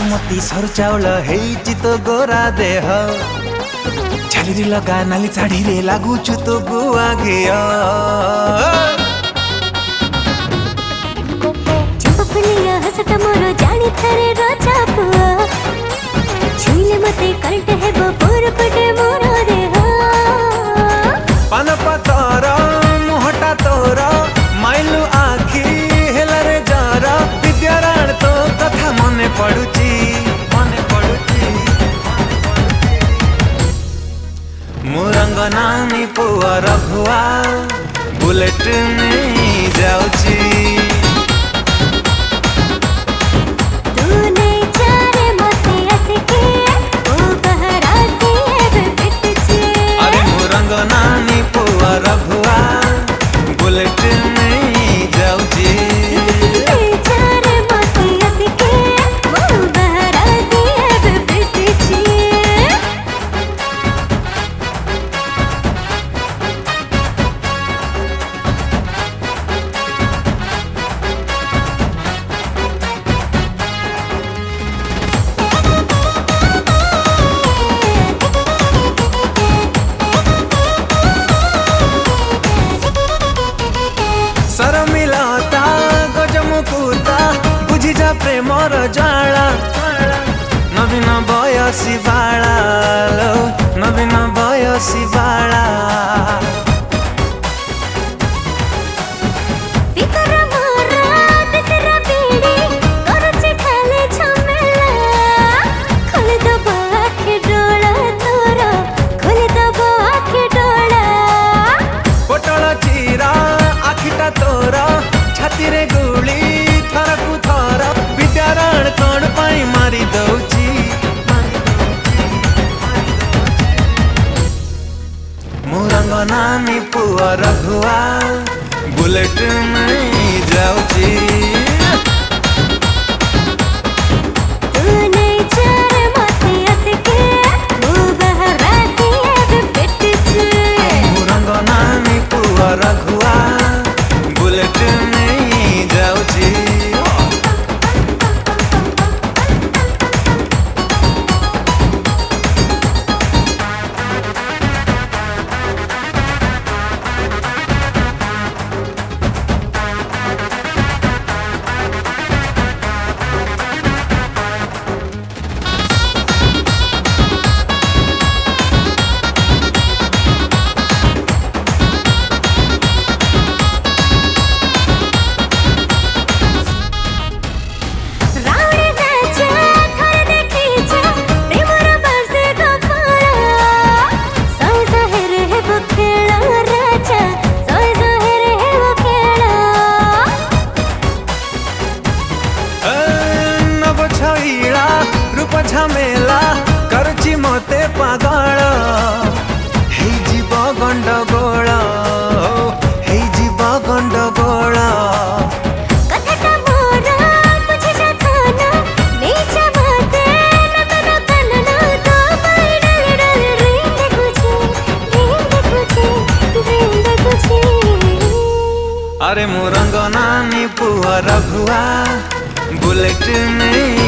basmati sir चाउल हेइची तो गोरा देह छाली लगा नाली शाढ़ी रे लागुछु तो गुआ घिया चंपफुलिया हसट मोर जानी थरे रचा पुआ छुइले मते करंट हेबो पूर पटे मोर देह पान पतर मुहटा तोर माइलु आखी हेला रे जर विद्याराण तो कथा मने पड़ुची मुरंग नानी पुआ रघुआ बुलेट में जाउची नानी पुआ रघुआ बुलेट में जाउची सरमिलता गजमुकुता बुझी जा प्रेमर ज्वाला नवीन बयसी बाला लो नवीन बयसी बाला पोटल चीरा आखिटा तोर छाती रे गुली थरकु थर विद्याराण कौन पाई मारी दौची मुरंग नानी पुआ रघुआ बुलेट में जाउची रघुआ बुलेट में जाउची रूप झमेला करची मते पागल हेई जीव गंडगोल हेई जीव गंडगोल कथटा मोरा तुझे जाथाना नीचा माते नतन कनना तो बाई डल रींद कुछे अरे मुरंग नानी पुआ रघुआ बुलेट में